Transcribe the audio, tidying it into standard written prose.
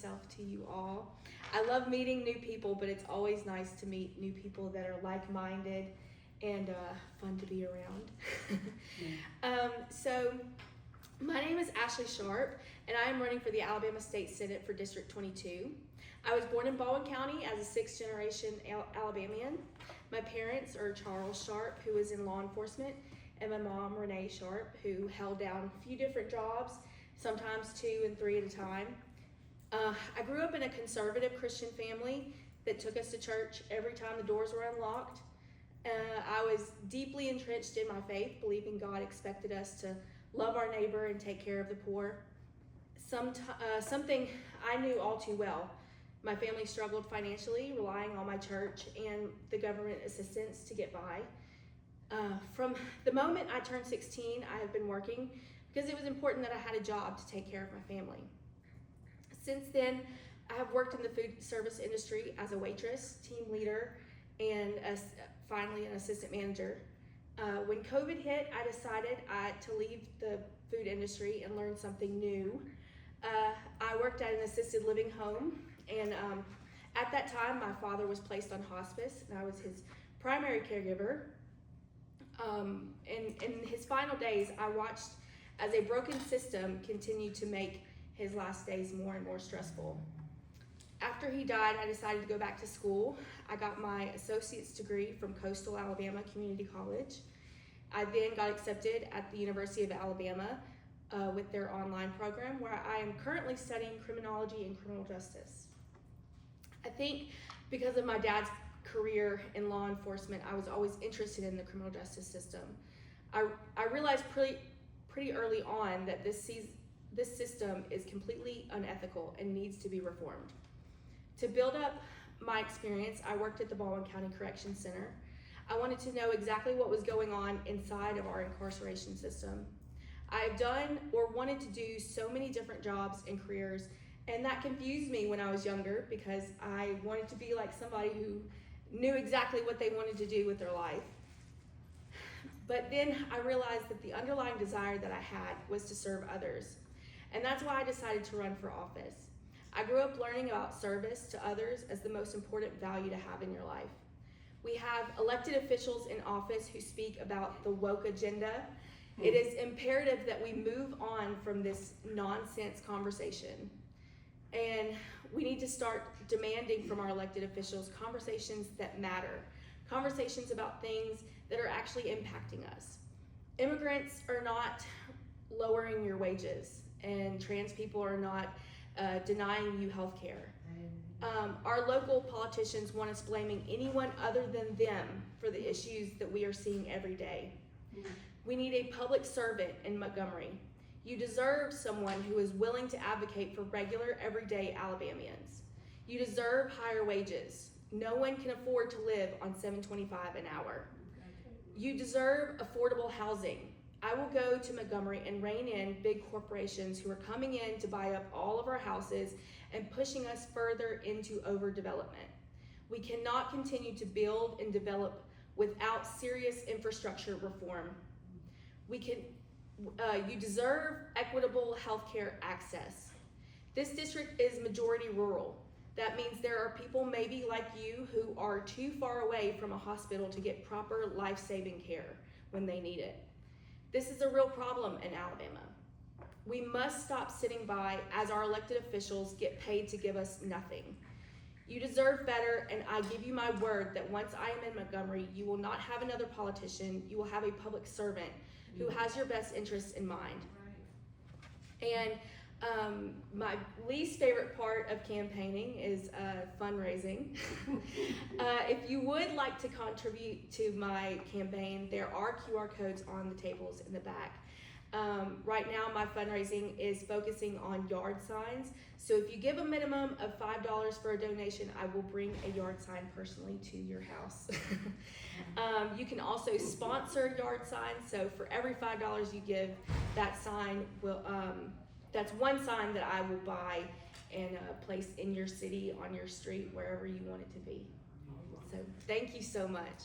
myself to you all. I love meeting new people, but it's always nice to meet new people that are like-minded and fun to be around. So my name is Ashley Sharpe, and I am running for the Alabama State Senate for District 22. I was born in Baldwin County as a sixth-generation Alabamian. My parents are Charles Sharpe, who is in law enforcement, and my mom, Renee Sharpe, who held down a few different jobs, sometimes 2 and 3 at a time. I grew up in a conservative Christian family that took us to church every time the doors were unlocked. I was deeply entrenched in my faith, believing God expected us to love our neighbor and take care of the poor. Something I knew all too well. My family struggled financially, relying on my church and the government assistance to get by. From the moment I turned 16, I have been working because it was important that I had a job to take care of my family. Since then, I have worked in the food service industry as a waitress, team leader, and finally an assistant manager. When COVID hit, I decided to leave the food industry and learn something new. I worked at an assisted living home, and at that time, my father was placed on hospice, and I was his primary caregiver. In his final days, I watched as a broken system continued to make his last days more and more stressful. After he died, I decided to go back to school. I got my associate's degree from Coastal Alabama Community College. I then got accepted at the University of Alabama with their online program, where I am currently studying criminology and criminal justice. I think because of my dad's career in law enforcement, I was always interested in the criminal justice system. I realized pretty early on that this system is completely unethical and needs to be reformed. To build up my experience, I worked at the Baldwin County Correction Center. I wanted to know exactly what was going on inside of our incarceration system. I've done or wanted to do so many different jobs and careers, and that confused me when I was younger because I wanted to be like somebody who knew exactly what they wanted to do with their life. But then I realized that the underlying desire that I had was to serve others, and that's why I decided to run for office. I grew up learning about service to others as the most important value to have in your life. We have elected officials in office who speak about the woke agenda. It is imperative that we move on from this nonsense conversation. And we need to start demanding from our elected officials conversations that matter, conversations about things that are actually impacting us. Immigrants are not lowering your wages, and trans people are not denying you health care. Our local politicians want us blaming anyone other than them for the issues that we are seeing every day. We need a public servant in Montgomery. You deserve someone who is willing to advocate for regular, everyday Alabamians. You deserve higher wages. No one can afford to live on $7.25 an hour. You deserve affordable housing. I will go to Montgomery and rein in big corporations who are coming in to buy up all of our houses and pushing us further into overdevelopment. We cannot continue to build and develop without serious infrastructure reform. You deserve equitable healthcare access. This district is majority rural. That means there are people maybe like you who are too far away from a hospital to get proper life-saving care when they need it. This is a real problem in Alabama. We must stop sitting by as our elected officials get paid to give us nothing. You deserve better, and I give you my word that once I am in Montgomery, you will not have another politician, you will have a public servant who has your best interests in mind. And my least favorite part of campaigning is fundraising. If you would like to contribute to my campaign, there are QR codes on the tables in the back. Right now, my fundraising is focusing on yard signs. So if you give a minimum of $5 for a donation, I will bring a yard sign personally to your house. You can also sponsor yard signs. So for every $5 you give, that sign will, that's one sign that I will buy and place in your city, on your street, wherever you want it to be. So thank you so much.